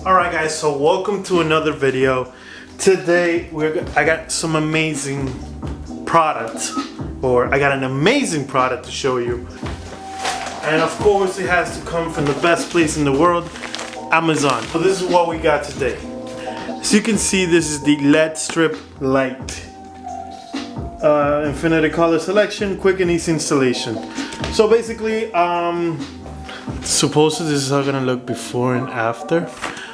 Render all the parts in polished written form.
Alright guys, so welcome to another video. Today I got some amazing product, or I got an amazing product to show you. And of course it has to come from the best place in the world, Amazon. So this is what we got today. As you can see, this is the LED strip light. Infinity color selection, quick and easy installation. So basically, supposedly this is how it's gonna look before and after.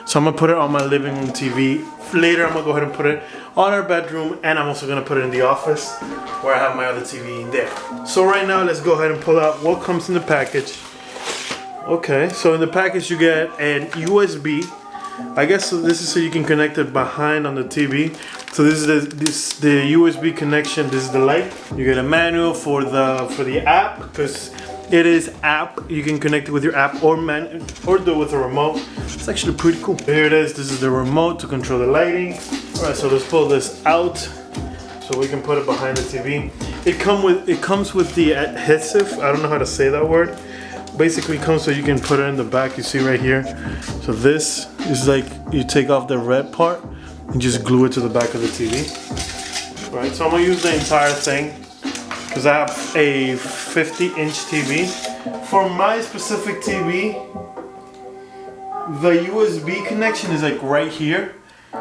So I'm gonna put it on my living room TV. Later I'm gonna go ahead and put it on our bedroom, and I'm also gonna put it in the office where I have my other TV in there. So right now let's go ahead and pull out what comes in the package. Okay, so in the package you get an USB. I guess so this is so you can connect it behind on the TV. So this is the USB connection. This is the light. You get a manual for the app, because it is app. You can connect it with your app or do it with a remote. It's actually pretty cool. Here it is. This is the remote to control the lighting. All right, so let's pull this out so we can put it behind the TV. It comes with the adhesive. I don't know how to say that word. Basically, it comes so you can put it in the back. You see right here. So this is like you take off the red part and just glue it to the back of the TV. All right, so I'm gonna use the entire thing, because I have a 50-inch TV. For my specific TV, the USB connection is like right here.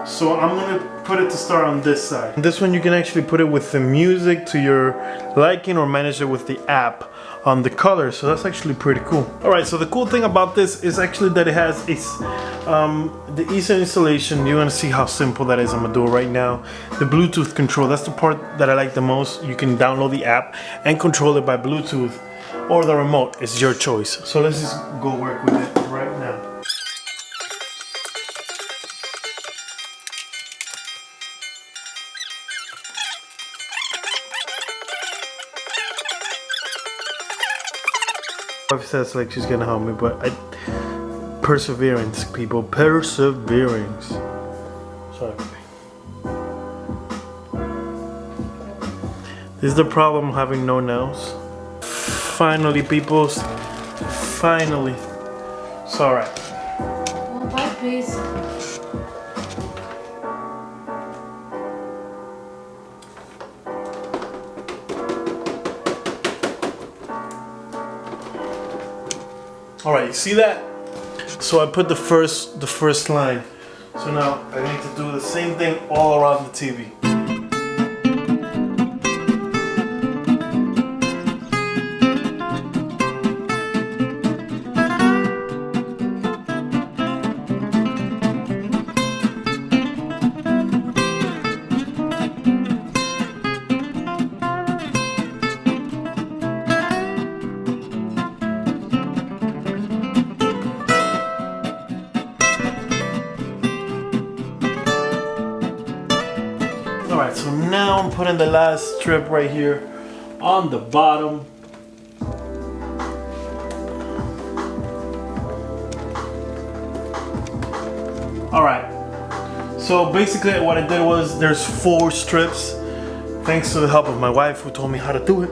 So I'm gonna put it to start on this side. This one you can actually put it with the music to your liking, or manage it with the app on the color. So that's actually pretty cool. All right, so the cool thing about this is actually that it has the easy installation. You're gonna see how simple that is. I'm gonna do it right now. The Bluetooth control, that's the part that I like the most. You can download the app and control it by Bluetooth, or the remote. It's your choice. So let's just go work with it right now. My wife says like she's gonna help me, but perseverance, people, perseverance. Sorry. This is the problem of having no nails. Finally, peoples. Finally. It's alright. Well, bye, please. Alright, you see that? So I put the first line. So now I need to do the same thing all around the TV. Alright, so now I'm putting the last strip right here on the bottom. Alright, so basically what I did was, there's 4 strips. Thanks to the help of my wife, who told me how to do it.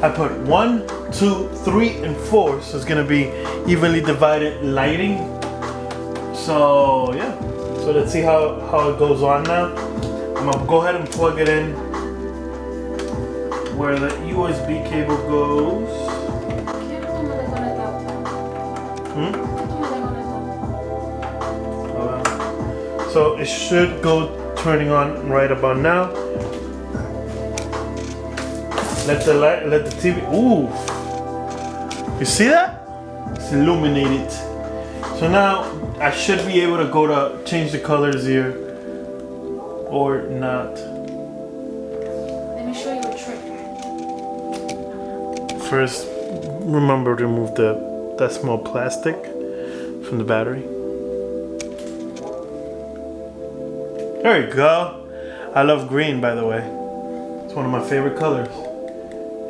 I put 1, 2, 3, and 4, so it's gonna be evenly divided lighting. So yeah, so let's see how it goes on now. I'm gonna go ahead and plug it in where the USB cable goes. So it should go turning on right about now. Let the TV. Ooh, you see that? It's illuminated. So now I should be able to go to change the colors here. Or not. Let me show you a trick. First, remember to remove that small plastic from the battery. There you go. I love green, by the way. It's one of my favorite colors.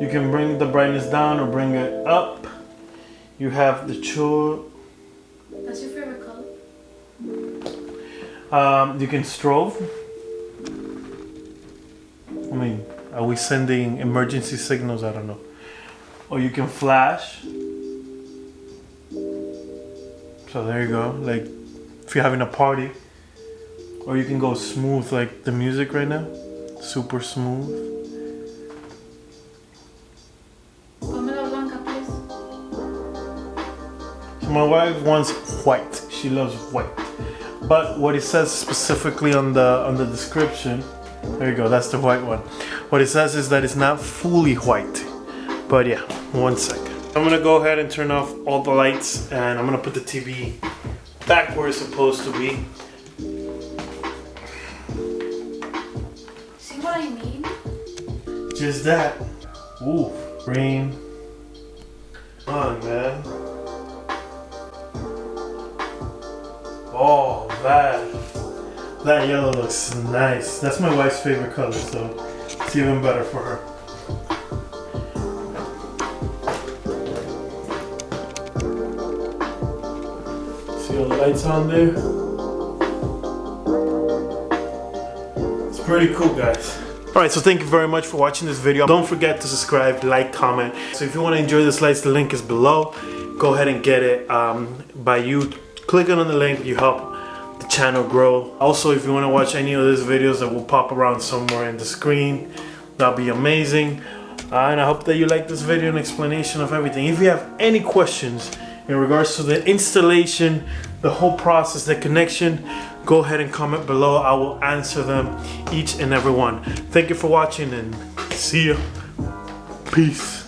You can bring the brightness down or bring it up. You have the choice. That's your favorite color? You can strobe. I mean, are we sending emergency signals? I don't know. Or you can flash. So there you go, like if you're having a party. Or you can go smooth like the music right now. Super smooth. Pónmela blanca, please. So my wife wants white. She loves white. But what it says specifically on the description, there you go, that's the white one. What it says is that it's not fully white. But yeah, 1 second. I'm gonna go ahead and turn off all the lights and I'm gonna put the TV back where it's supposed to be. See what I mean? Just that. Ooh, rain. Come on, man. Oh, that yellow looks nice. That's my wife's favorite color, so it's even better for her. See all the lights on there? It's pretty cool, guys. Alright, so thank you very much for watching this video. Don't forget to subscribe, like, comment. So if you want to enjoy the slides, the link is below. Go ahead and get it by you clicking on the link. You help the channel grow. Also, if you want to watch any of these videos that will pop around somewhere in the screen, that'll be amazing. And I hope that you like this video and explanation of everything. If you have any questions in regards to the installation, the whole process, the connection, go ahead and comment below. I will answer them, each and every one. Thank you for watching and see ya. Peace.